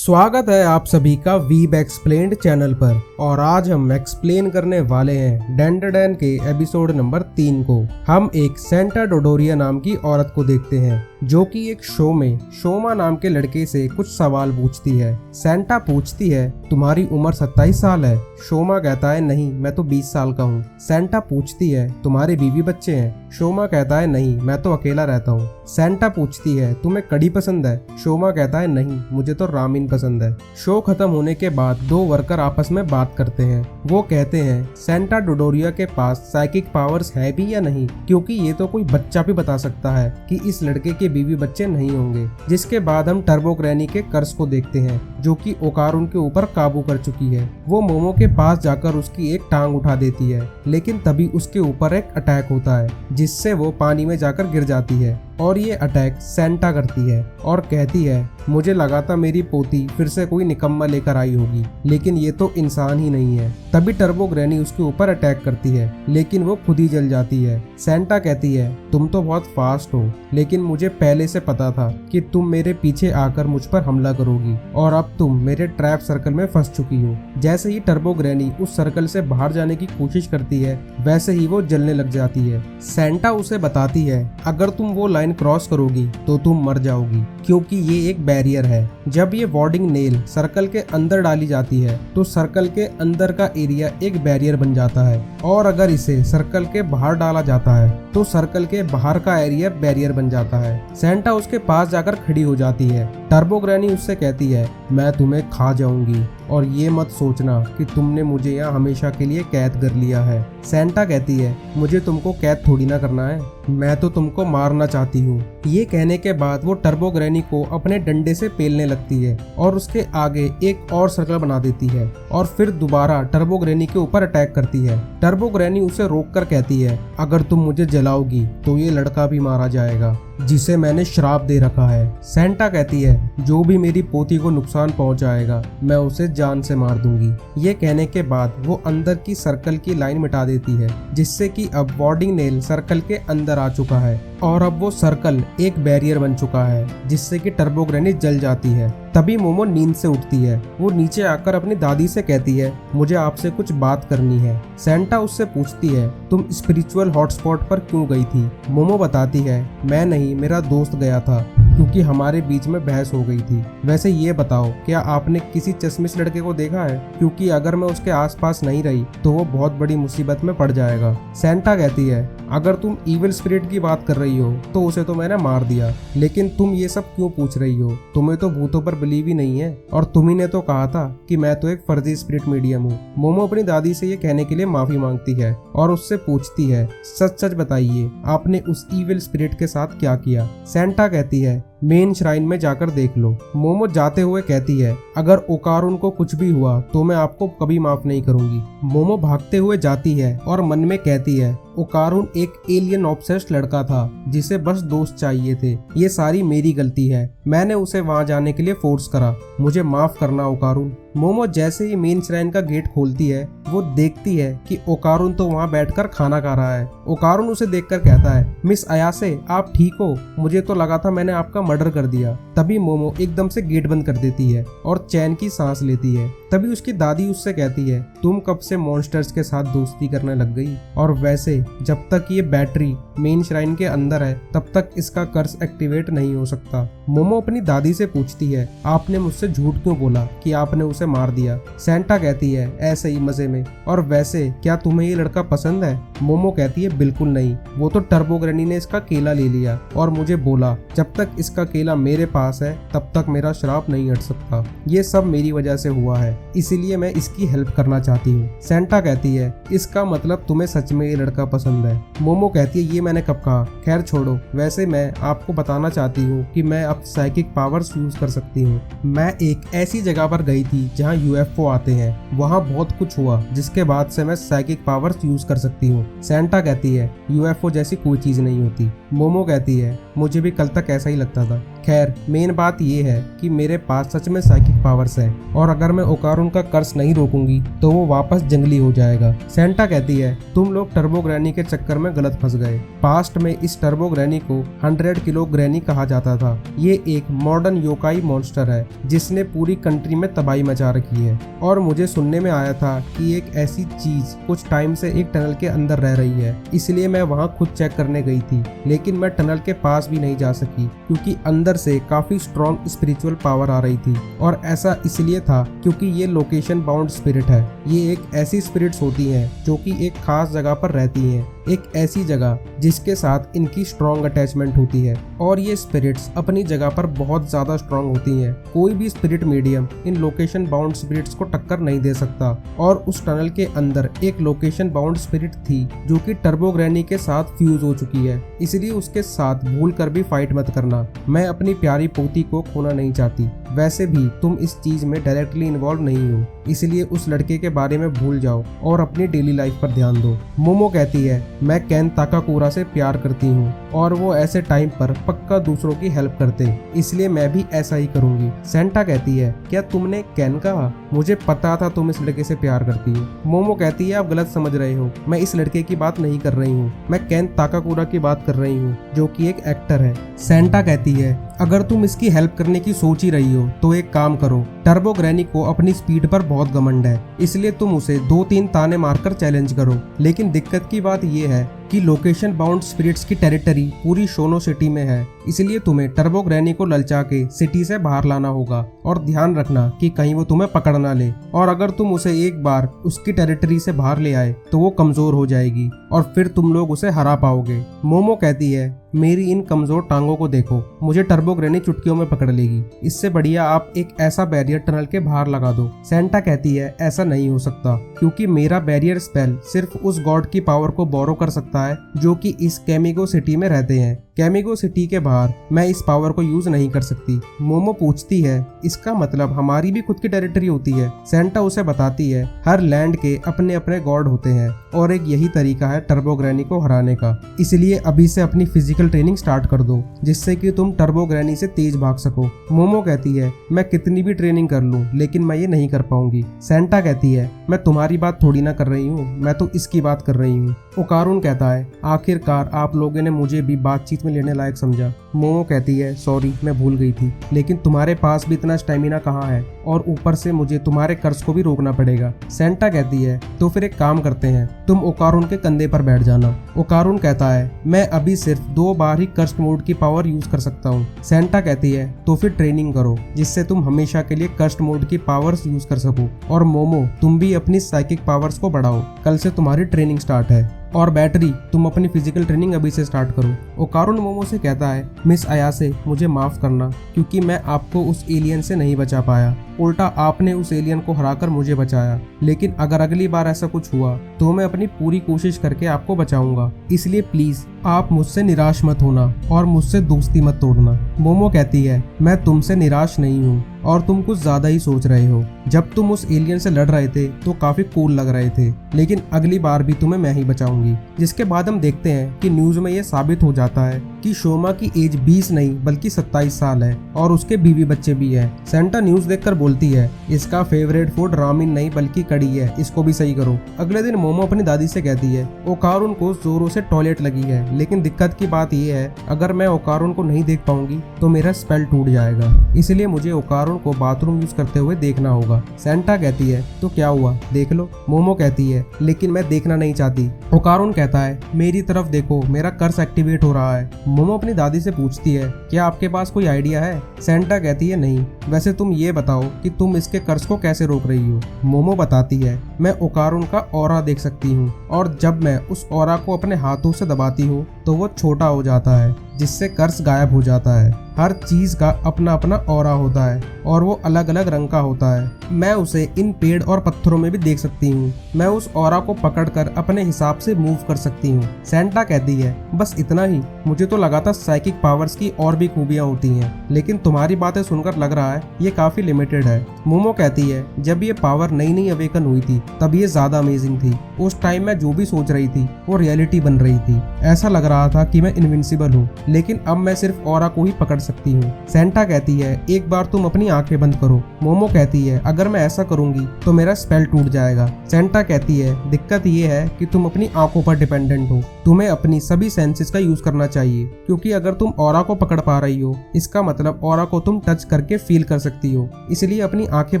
स्वागत है आप सभी का वीब एक्सप्लेन्ड चैनल पर। और आज हम एक्सप्लेन करने वाले हैं डेंडरडेन के एपिसोड नंबर 3 को। हम एक सेंटा डोडोरिया नाम की औरत को देखते हैं जो कि एक शो में शोमा नाम के लड़के से कुछ सवाल पूछती है। सेंटा पूछती है तुम्हारी उम्र 27 साल है। शोमा कहता है नहीं, मैं तो 20 साल का हूँ। सेंटा पूछती है तुम्हारे बीवी बच्चे हैं। शोमा कहता है नहीं, मैं तो अकेला रहता हूँ। सेंटा पूछती है तुम्हें कड़ी पसंद है। शोमा कहता है नहीं, मुझे तो रामेन पसंद है। शो खत्म होने के बाद दो वर्कर आपस में बात करते हैं। वो कहते हैं सेंटा डोडोरिया के पास साइकिक पावर्स है भी या नहीं, क्योंकि ये तो कोई बच्चा भी बता सकता है कि इस लड़के के बीवी बच्चे नहीं होंगे। जिसके बाद हम टर्बो ग्रैनी के कर्स को देखते हैं जो कि ओकारुन के ऊपर काबू कर चुकी है। वो मोमो के पास जाकर उसकी एक टांग उठा देती है, लेकिन तभी उसके ऊपर एक अटैक होता है जिससे वो पानी में जाकर गिर जाती है। और ये अटैक सेंटा करती है और कहती है मुझे लगा था मेरी पोती फिर से कोई निकम्मा लेकर आई होगी, लेकिन ये तो इंसान ही नहीं है। तभी टर्बो ग्रैनी उसके ऊपर अटैक करती है, लेकिन वो खुद ही जल जाती है। सेंटा कहती है तुम तो बहुत फास्ट हो, लेकिन मुझे पहले से पता था कि तुम मेरे पीछे आकर मुझ पर हमला करोगी और अब तुम मेरे ट्रैप सर्कल में फंस चुकी हो। जैसे ही टर्बो ग्रैनी उस सर्कल से बाहर जाने की कोशिश करती है, वैसे ही वो जलने लग जाती है। सेंटा उसे बताती है अगर तुम वो लाइन क्रॉस करोगी तो तुम मर जाओगी, क्योंकि ये एक बैरियर है। जब ये वार्डिंग नेल सर्कल के अंदर डाली जाती है तो सर्कल के अंदर का एरिया एक बैरियर बन जाता है, और अगर इसे सर्कल के बाहर डाला जाता है तो सर्कल के बाहर का एरिया बैरियर बन जाता है। सेंटा उसके पास जाकर खड़ी हो जाती है। टर्बो ग्रैनी उससे कहती है मैं तुम्हें खा जाऊंगी और ये मत सोचना कि तुमने मुझे यहाँ हमेशा के लिए कैद कर लिया है। सेंटा कहती है मुझे तुमको कैद थोड़ी ना करना है, मैं तो तुमको मारना चाहती हूँ। ये कहने के बाद वो टर्बो ग्रैनी को अपने डंडे से पेलने लगती है और उसके आगे एक और सर्कल बना देती है और फिर दोबारा टर्बो ग्रैनी के ऊपर अटैक करती है। टर्बो ग्रैनी उसे रोककर कहती है अगर तुम मुझे जलाओगी तो ये लड़का भी मारा जाएगा जिसे मैंने श्राप दे रखा है। सेंटा कहती है जो भी मेरी पोती को नुकसान पहुंचाएगा मैं उसे जान से मार दूंगी। ये कहने के बाद वो अंदर की सर्कल की लाइन मिटा देती है, जिससे कि अब वार्डिंग नेल सर्कल के अंदर आ चुका है और अब वो सर्कल एक बैरियर बन चुका है, जिससे कि टर्बो ग्रैनी जल जाती है। तभी मोमो नींद से उठती है। वो नीचे आकर अपनी दादी से कहती है मुझे आपसे कुछ बात करनी है। सेंटा उससे पूछती है तुम स्पिरिचुअल हॉटस्पॉट पर क्यों गई थी। मोमो बताती है मैं नहीं, मेरा दोस्त गया था क्योंकि हमारे बीच में बहस हो गई थी। वैसे ये बताओ क्या आपने किसी चश्मिश लड़के को देखा है, क्योंकि अगर मैं उसके आसपास नहीं रही तो वो बहुत बड़ी मुसीबत में पड़ जाएगा। सेंटा कहती है अगर तुम इविल स्पिरिट की बात कर रही हो तो उसे तो मैंने मार दिया, लेकिन तुम ये सब क्यों पूछ रही हो, तुम्हें तो भूतों पर बिलीव ही नहीं है और तुम्ही ने तो कहा था कि मैं तो एक फर्जी स्पिरिट मीडियम हूँ। मोमो अपनी दादी से ये कहने के लिए माफी मांगती है और उससे पूछती है सच सच बताइए आपने उस इविल स्पिरिट के साथ क्या किया। सेंटा कहती है मेन श्राइन में जाकर देख लो। मोमो जाते हुए कहती है अगर ओकारुन को कुछ भी हुआ तो मैं आपको कभी माफ नहीं करूंगी। मोमो भागते हुए जाती है और मन में कहती है ओकारुन एक एलियन ऑब्सेस्ड लड़का था जिसे बस दोस्त चाहिए थे। ये सारी मेरी गलती है, मैंने उसे वहां जाने के लिए फोर्स करा, मुझे माफ करना ओकारुन। मोमो जैसे ही मेन श्राइन का गेट खोलती है वो देखती है कि ओकारुन तो वहां बैठकर खाना खा रहा है। ओकारुन उसे देखकर कहता है मिस अयासे आप ठीक हो, मुझे तो लगा था मैंने आपका मर्डर कर दिया। तभी मोमो एकदम से गेट बंद कर देती है और चैन की सांस लेती है। तभी उसकी दादी उससे कहती है तुम कब से मॉन्स्टर्स के साथ दोस्ती करने लग गई, और वैसे जब तक ये बैटरी मेन श्राइन के अंदर है तब तक इसका कर्स एक्टिवेट नहीं हो सकता। मोमो अपनी दादी से पूछती है आपने मुझसे झूठ क्यों बोला कि आपने उसे मार दिया। सेंटा कहती है ऐसे ही मजे में, और वैसे क्या तुम्हें ये लड़का पसंद है। मोमो कहती है बिल्कुल नहीं, वो तो टर्बो ग्रैनी ने इसका केला ले लिया और मुझे बोला जब तक इसका केला मेरे पास है तब तक मेरा श्राप नहीं हट सकता। ये सब मेरी वजह से हुआ है, इसीलिए मैं इसकी हेल्प करना चाहती हूँ। सेंटा कहती है इसका मतलब तुम्हें सच में ये लड़का पसंद है। मोमो कहती है ये मैंने कब कहा, खैर छोड़ो। वैसे मैं आपको बताना चाहती हूँ कि मैं अब साइकिक पावर्स यूज कर सकती हूँ। मैं एक ऐसी जगह पर गई थी जहाँ यूएफओ आते हैं, वहाँ बहुत कुछ हुआ जिसके बाद से मैं साइकिक पावर्स यूज कर सकती हूँ। सेंटा कहती है यूएफओ जैसी कोई चीज नहीं होती। मोमो कहती है मुझे भी कल तक ऐसा ही लगता था, खैर मेन बात ये है कि मेरे पास सच में साइकिक पावर्स है और अगर मैं ओकारुन का कर्स नहीं रोकूंगी तो वो वापस जंगली हो जाएगा। सेंटा कहती है तुम लोग टर्बो ग्रैनी के चक्कर में गलत फंस गए। पास्ट में इस टर्बो ग्रैनी को 100 किलो ग्रैनी कहा जाता था। ये एक मॉडर्न योकाई मॉन्स्टर है जिसने पूरी कंट्री में तबाही मचा रखी है और मुझे सुनने में आया था कि एक ऐसी चीज कुछ टाइम से एक टनल के अंदर रह रही है, इसलिए मैं वहां खुद चेक करने गई थी, लेकिन मैं टनल के पास भी नहीं जा सकी क्योंकि अंदर से काफी स्ट्रॉन्ग स्पिरिचुअल पावर आ रही थी। और ऐसा इसलिए था क्योंकि ये लोकेशन बाउंड स्पिरिट है। ये एक ऐसी स्पिरिट्स होती हैं जो कि एक खास जगह पर रहती हैं, एक ऐसी जगह जिसके साथ इनकी स्ट्रॉन्ग अटैचमेंट होती है और ये स्पिरिट्स अपनी जगह पर बहुत ज्यादा स्ट्रॉन्ग होती हैं। कोई भी spirit medium in location bound spirits को टक्कर नहीं दे सकता। और उस टनल के अंदर एक लोकेशन बाउंड स्पिरिट थी जो कि टर्बो ग्रैनी के साथ फ्यूज हो चुकी है, इसलिए उसके साथ भूल कर भी फाइट मत करना। मैं अपनी प्यारी पोती को खोना नहीं चाहती। वैसे भी तुम इस चीज में डायरेक्टली इन्वॉल्व नहीं हो, इसलिए उस लड़के के बारे में भूल जाओ और अपनी डेली लाइफ पर ध्यान दो। मोमो कहती है मैं केन ताकाकुरा से प्यार करती हूँ और वो ऐसे टाइम पर पक्का दूसरों की हेल्प करते, इसलिए मैं भी ऐसा ही करूंगी। सेंटा कहती है क्या तुमने केन कहा? मुझे पता था तुम इस लड़के से प्यार करती हो। मोमो कहती है आप गलत समझ रहे हो, मैं इस लड़के की बात नहीं कर रही हूँ, मैं केन ताकाकुरा की बात कर रही हूँ जो कि एक एक्टर है। सेंटा कहती है अगर तुम इसकी हेल्प करने की सोच ही रही हो तो एक काम करो, टर्बो ग्रैनी को अपनी स्पीड पर बहुत घमंड है, इसलिए तुम उसे 2-3 ताने मारकर चैलेंज करो। लेकिन दिक्कत की बात यह है कि लोकेशन बाउंड स्पिरिट्स की टेरिटरी पूरी शोनो सिटी में है, इसलिए तुम्हें टर्बो ग्रैनी को ललचा के सिटी से बाहर लाना होगा और ध्यान रखना कि कहीं वो तुम्हें पकड़ ना ले। और अगर तुम उसे एक बार उसकी टेरिटरी से बाहर ले आए तो वो कमजोर हो जाएगी और फिर तुम लोग उसे हरा पाओगे। मोमो कहती है मेरी इन कमजोर टांगों को देखो, मुझे टर्बो ग्रैनी चुटकियों में पकड़ लेगी, इससे बढ़िया आप एक ऐसा बैरियर टनल के बाहर लगा दो। सेंटा कहती है ऐसा नहीं हो सकता क्योंकि मेरा बैरियर स्पेल सिर्फ उस गॉड की पावर को बोरो कर सकता है जो कि इस कैमिगो सिटी में रहते हैं। कैमिगो सिटी के बाहर मैं इस पावर को यूज नहीं कर सकती। मोमो पूछती है इसका मतलब हमारी भी खुद की टेरिटरी होती है? सेंटा उसे बताती है हर लैंड के अपने अपने गॉड होते हैं और एक यही तरीका है टर्बो ग्रैनी को हराने का, इसलिए अभी से अपनी फिजिकल ट्रेनिंग स्टार्ट कर दो जिससे कि तुम टर्बो ग्रैनी से तेज भाग सको। मोमो कहती है मैं कितनी भी ट्रेनिंग कर लूं लेकिन मैं ये नहीं कर पाऊंगी। सेंटा कहती है मैं तुम्हारी बात थोड़ी ना कर रही हूँ, मैं तो इसकी बात कर रही हूँ। ओकारुन कहता है आखिरकार आप लोगों ने मुझे भी बातचीत में लेने लायक समझा। मोमो कहती है सॉरी मैं भूल गई थी, लेकिन तुम्हारे पास भी इतना स्टेमिना कहाँ है और ऊपर से मुझे तुम्हारे कर्ज को भी रोकना पड़ेगा। सेंटा कहती है तो फिर एक काम करते हैं, तुम ओकारुन के कंधे पर बैठ जाना। ओकारुन कहता है मैं अभी सिर्फ 2 बार ही कर्स्ट मोड की पावर यूज कर सकता हूँ। सेंटा कहती है तो फिर ट्रेनिंग करो जिससे तुम हमेशा के लिए कर्स्ट मोड की पावर्स यूज कर सको। और मोमो तुम भी अपनी साइकिक पावर्स को बढ़ाओ, कल से तुम्हारी ट्रेनिंग स्टार्ट है। और बैटरी तुम अपनी फिजिकल ट्रेनिंग अभी से स्टार्ट करो। ओकारुन मोमो से कहता है मिस अयासे मुझे माफ करना क्योंकि मैं आपको उस एलियन से नहीं बचा पाया, उल्टा आपने उस एलियन को हराकर मुझे बचाया, लेकिन अगर अगली बार ऐसा कुछ हुआ तो मैं अपनी पूरी कोशिश करके आपको बचाऊंगा, इसलिए प्लीज आप मुझसे निराश मत होना और मुझसे दोस्ती मत तोड़ना। मोमो कहती है मैं तुमसे निराश नहीं हूँ और तुम कुछ ज्यादा ही सोच रहे हो। जब तुम उस एलियन से लड़ रहे थे तो काफी कूल लग रहे थे, लेकिन अगली बार भी तुम्हें मैं ही बचाऊंगी। जिसके बाद हम देखते हैं कि न्यूज में ये साबित हो जाता है कि शोमा की एज 20 नहीं बल्कि 27 साल है और उसके बीवी बच्चे भी है। सेंटा न्यूज देखकर बोलती है इसका फेवरेट फूड रामिन नहीं बल्कि कड़ी है, इसको भी सही करो। अगले दिन मोमो अपनी दादी से कहती है ओकारुन को जोरों से टॉयलेट लगी है, लेकिन दिक्कत की बात यह है अगर मैं ओकारुन को नहीं देख पाऊंगी तो मेरा स्पेल टूट जाएगा, इसलिए मुझे ओकारुन को बाथरूम यूज करते हुए देखना होगा। सेंटा कहती है तो क्या हुआ देख लो। मोमो कहती है लेकिन मैं देखना नहीं चाहती। ओकारुन कहता है मेरी तरफ देखो मेरा कर्स एक्टिवेट हो रहा है। मोमो अपनी दादी से पूछती है क्या आपके पास कोई आइडिया है? सेंटा कहती है नहीं, वैसे तुम ये बताओ कि तुम इसके कर्स को कैसे रोक रही हो। मोमो बताती है मैं ओकारुन का ऑरा देख सकती हूँ और जब मैं उस ऑरा को अपने हाथों से दबाती हूँ तो वो छोटा हो जाता है जिससे कर्स गायब हो जाता है। हर चीज का अपना अपना ऑरा होता है और वो अलग अलग रंग का होता है। मैं उसे इन पेड़ और पत्थरों में भी देख सकती हूँ। मैं उस ऑरा को पकड़कर अपने हिसाब से मूव कर सकती हूँ। सेंटा कहती है बस इतना ही? मुझे तो लगा था साइकिक पावर्स की और भी खूबियाँ होती हैं, लेकिन तुम्हारी बातें सुनकर लग रहा है ये काफी लिमिटेड है। मोमो कहती है जब ये पावर नई नई अवेकन हुई थी तब ये ज्यादा अमेजिंग थी। उस टाइम मैं जो भी सोच रही थी वो रियलिटी बन रही थी। ऐसा लग रहा था कि मैं इनविंसिबल हूँ, लेकिन अब मैं सिर्फ ऑरा को ही पकड़ सकती हूँ। सेंटा कहती है एक बार तुम अपनी आंखें बंद करो। मोमो कहती है अगर मैं ऐसा करूंगी तो मेरा स्पेल टूट जाएगा। सेंटा कहती है दिक्कत ये है कि तुम अपनी आंखों पर डिपेंडेंट हो, तुम्हें अपनी सभी सेंसेस का यूज करना चाहिए, क्योंकि अगर तुम ऑरा को पकड़ पा रही हो इसका मतलब ऑरा को तुम टच करके फील कर सकती हो। इसलिए अपनी आंखें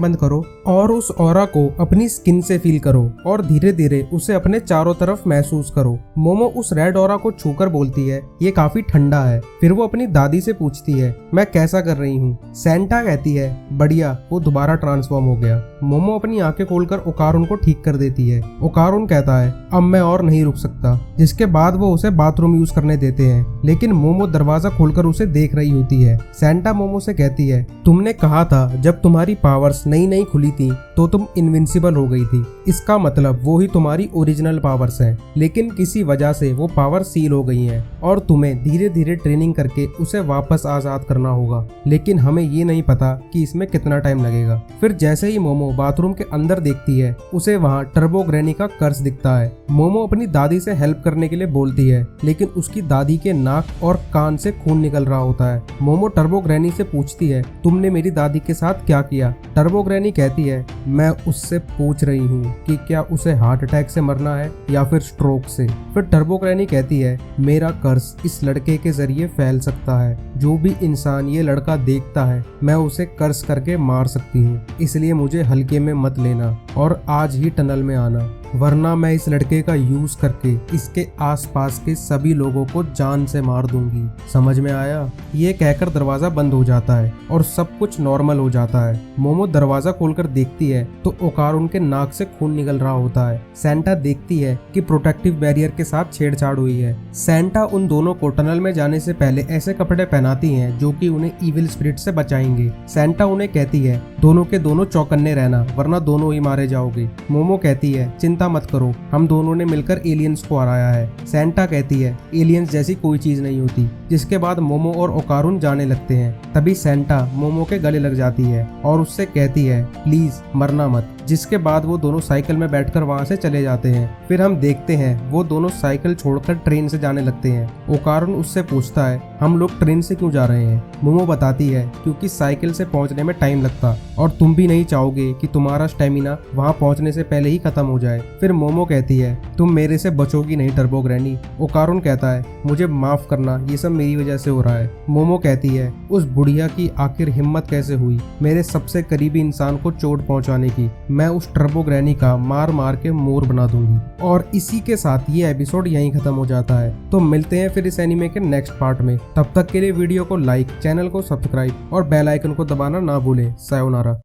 बंद करो और उस ऑरा को अपनी स्किन से फील करो और धीरे धीरे उसे अपने चारों तरफ महसूस करो। मोमो उस रेड ऑरा को छूकर बोलती है ये काफी ठंडा है। फिर वो अपनी दादी से पूछती है मैं कैसा कर रही हूँ। सेंटा कहती है बढ़िया, वो दोबारा ट्रांसफॉर्म हो गया। मोमो अपनी आंखें खोलकर ओकारुन को ठीक कर देती है। ओकारुन कहता है अब मैं और नहीं रुक सकता, जिसके बाद वो उसे बाथरूम यूज करने देते हैं, लेकिन मोमो दरवाजा खोलकर उसे देख रही होती है। सेंटा मोमो से कहती है तुमने कहा था जब तुम्हारी पावर्स नई नई खुली थी तो तुम इनविंसिबल हो गई थी, इसका मतलब वो ही तुम्हारी ओरिजिनल पावर्स हैं, लेकिन किसी वजह से वो पावर सील हो गई हैं और तुम्हें धीरे धीरे ट्रेनिंग करके उसे वापस आजाद करना होगा, लेकिन हमें ये नहीं पता कि इसमें कितना टाइम लगेगा। फिर जैसे ही मोमो बाथरूम के अंदर देखती है उसे वहाँ टर्बो ग्रैनी का कर्स दिखता है। मोमो अपनी दादी से हेल्प करने के लिए बोलती है, लेकिन उसकी दादी के नाक और कान से खून निकल रहा होता है। मोमो टर्बो ग्रैनी से पूछती है तुमने मेरी दादी के साथ क्या किया। टर्बो ग्रैनी कहती है मैं उससे पूछ रही हूँ कि क्या उसे हार्ट अटैक से मरना है या फिर स्ट्रोक से। फिर टर्बो ग्रैनी कहती है मेरा कर्स इस लड़के के जरिए फैल सकता है, जो भी इंसान ये लड़का देखता है मैं उसे कर्स करके मार सकती हूँ, इसलिए मुझे हल्के में मत लेना और आज ही टनल में आना, वरना मैं इस लड़के का यूज करके इसके आसपास के सभी लोगों को जान से मार दूंगी। समझ में आया। ये कहकर दरवाजा बंद हो जाता है और सब कुछ नॉर्मल हो जाता है। मोमो दरवाजा खोलकर देखती है तो ओकारुन के नाक से खून निकल रहा होता है। सेंटा देखती है कि प्रोटेक्टिव बैरियर के साथ छेड़छाड़ हुई है। सेंटा उन दोनों को टनल में जाने से पहले ऐसे कपड़े पहनाती है जो कि उन्हें इविल स्पिरिट से बचाएंगे। सेंटा उन्हें कहती है दोनों के दोनों चौकन्ने रहना, वरना दोनों ही मारे जाओगे। मोमो कहती है चिंता मत करो, हम दोनों ने मिलकर एलियंस को हराया है। सेंटा कहती है एलियंस जैसी कोई चीज नहीं होती। जिसके बाद मोमो और ओकारुन जाने लगते हैं। तभी सेंटा मोमो के गले लग जाती है और उससे कहती है प्लीज मरना मत। जिसके बाद वो दोनों साइकिल में बैठकर वहां से चले जाते हैं। फिर हम देखते हैं वो दोनों साइकिल छोड़कर ट्रेन से जाने लगते हैं। ओकारुन उससे पूछता है हम लोग ट्रेन से क्यों जा रहे हैं। मोमो बताती है क्योंकि साइकिल से पहुंचने में टाइम लगता और तुम भी नहीं चाहोगे कि तुम्हारा स्टेमिना वहां पहुंचने से पहले ही खत्म हो जाए। फिर मोमो कहती है तुम मेरे से बचोगी नहीं टर्बो ग्रैनी। ओकारुन कहता है मुझे माफ करना, ये सब मेरी वजह से हो रहा है। मोमो कहती है उस बुढ़िया की आखिर हिम्मत कैसे हुई मेरे सबसे करीबी इंसान को चोट पहुंचाने की। मैं उस टर्बो ग्रैनी का मार मार के मोर बना दूंगी। और इसी के साथ ये एपिसोड यहीं खत्म हो जाता है। तो मिलते हैं फिर इस एनीमे के नेक्स्ट पार्ट में। तब तक के लिए वीडियो को लाइक, चैनल को सब्सक्राइब और बेल आइकन को दबाना ना भूलें। सायोनारा।